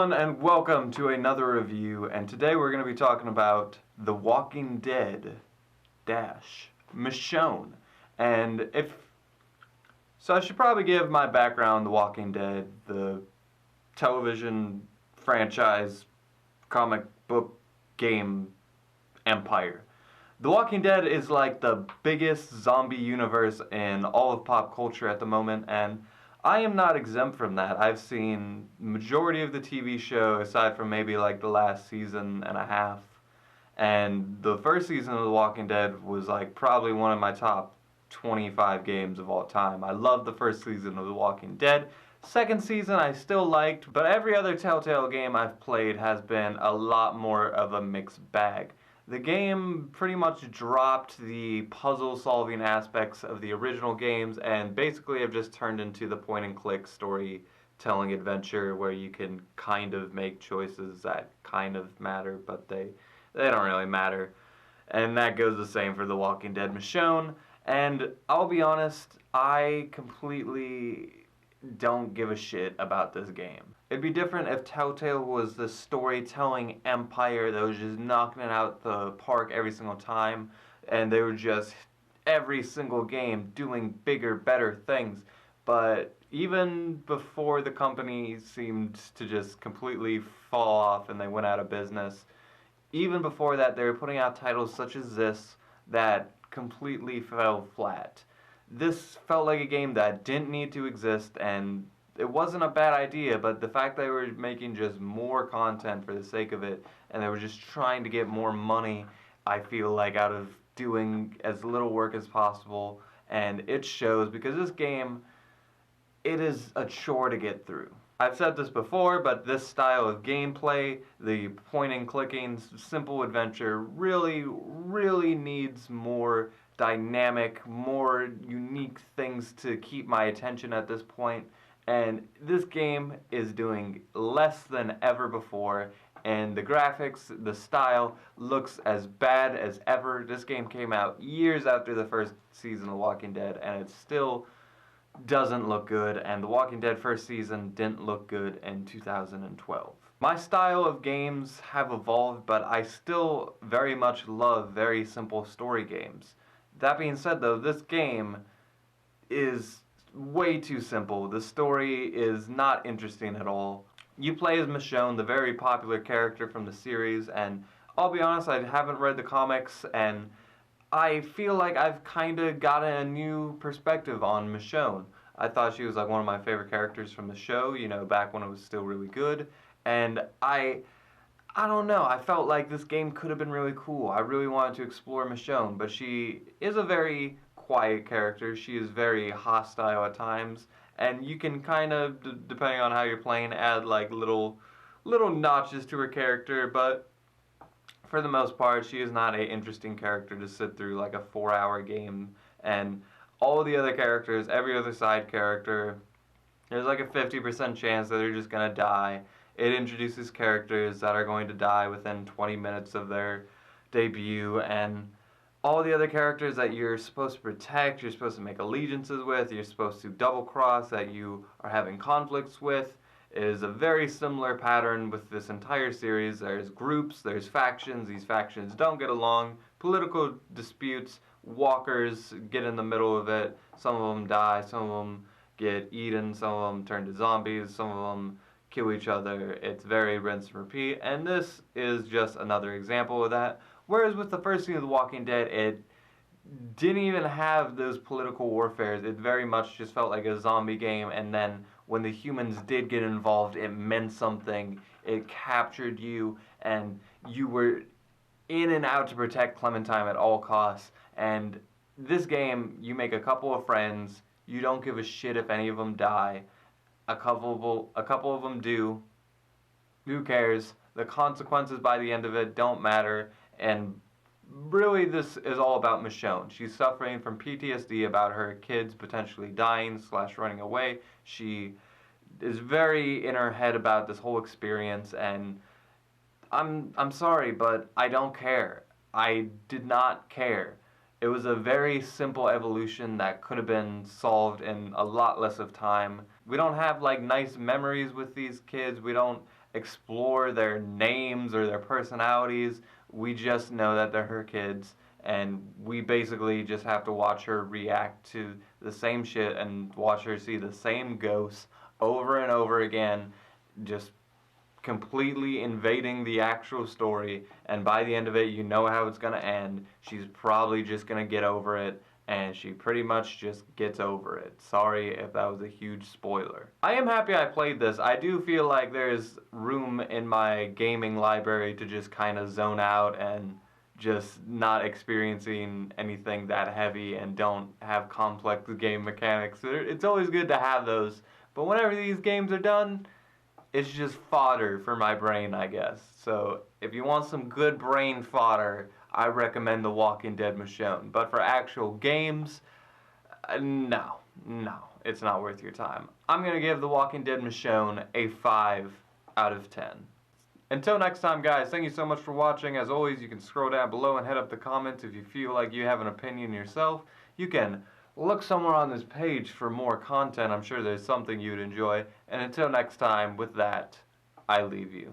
everyone, and welcome to another review. And today we're going to be talking about The Walking Dead dash Michonne. And I should probably give my background. The Walking Dead, the television franchise, comic book game empire. The Walking Dead is like the biggest zombie universe in all of pop culture at the moment, and I am not exempt from that. I've seen majority of the TV show, aside from maybe like the last season and a half. And the first season of The Walking Dead was like probably one of my top 25 games of all time. I loved the first season of The Walking Dead. Second season I still liked, but every other Telltale game I've played has been a lot more of a mixed bag. The game pretty much dropped the puzzle-solving aspects of the original games and basically have just turned into the point-and-click storytelling adventure where you can kind of make choices that kind of matter, but they don't really matter. And that goes the same for The Walking Dead Michonne. And I'll be honest, I completely don't give a shit about this game. It'd be different if Telltale was the storytelling empire that was just knocking it out the park every single time, and they were just every single game doing bigger, better things. But even before the company seemed to just completely fall off and they went out of business, even before that they were putting out titles such as this that completely fell flat. This felt like a game that didn't need to exist, and it wasn't a bad idea, but the fact that they were making just more content for the sake of it, and they were just trying to get more money, I feel like, out of doing as little work as possible, and it shows because this game, it is a chore to get through. I've said this before, but this style of gameplay, the pointing, clicking, simple adventure, really needs more dynamic, more unique things to keep my attention at this point. And this game is doing less than ever before, and the graphics, the style, looks as bad as ever. This game came out years after the first season of Walking Dead, and it still doesn't look good, and The Walking Dead first season didn't look good in 2012. My style of games have evolved, but I still very much love very simple story games. That being said though, this game is way too simple. The story is not interesting at all. You play as Michonne, the very popular character from the series, and I'll be honest, I haven't read the comics, and I feel like I've kind of gotten a new perspective on Michonne. I thought she was like one of my favorite characters from the show, you know, back when it was still really good, and I don't know, I felt like this game could have been really cool. I really wanted to explore Michonne, but she is a very quiet character. She is very hostile at times, and you can kind of, depending on how you're playing, add like little notches to her character, but for the most part, she is not an interesting character to sit through like a 4-hour game. And all the other characters, every other side character, there's like a 50% chance that they're just gonna die. It introduces characters that are going to die within 20 minutes of their debut, and all the other characters that you're supposed to protect, you're supposed to make allegiances with, you're supposed to double cross, that you are having conflicts with, is a very similar pattern with this entire series. There's groups, there's factions, these factions don't get along, political disputes, walkers get in the middle of it, some of them die, some of them get eaten, some of them turn to zombies, some of them kill each other. It's very rinse and repeat, and this is just another example of that. Whereas with the first season of The Walking Dead, it didn't even have those political warfares. It very much just felt like a zombie game, and then when the humans did get involved, it meant something. It captured you, and you were in and out to protect Clementine at all costs. And this game, you make a couple of friends, you don't give a shit if any of them die. A couple of them do. Who cares? The consequences by the end of it don't matter. And really, this is all about Michonne. She's suffering from PTSD about her kids potentially dying / running away. She is very in her head about this whole experience, and I'm sorry, but I don't care. I did not care. It was a very simple evolution that could have been solved in a lot less of time. We don't have like nice memories with these kids. We don't explore their names or their personalities. We just know that they're her kids, and we basically just have to watch her react to the same shit and watch her see the same ghosts over and over again, just completely invading the actual story. And by the end of it, you know how it's going to end. She's probably just going to get over it, and she pretty much just gets over it. Sorry if that was a huge spoiler. I am happy I played this. I do feel like there's room in my gaming library to just kind of zone out and just not experiencing anything that heavy and don't have complex game mechanics. It's always good to have those, but whenever these games are done, it's just fodder for my brain, I guess. So if you want some good brain fodder, I recommend The Walking Dead Michonne. But for actual games, no, it's not worth your time. I'm going to give The Walking Dead Michonne a 5 out of 10. Until next time, guys, thank you so much for watching. As always, you can scroll down below and head up the comments if you feel like you have an opinion yourself. You can look somewhere on this page for more content. I'm sure there's something you'd enjoy. And until next time, with that, I leave you.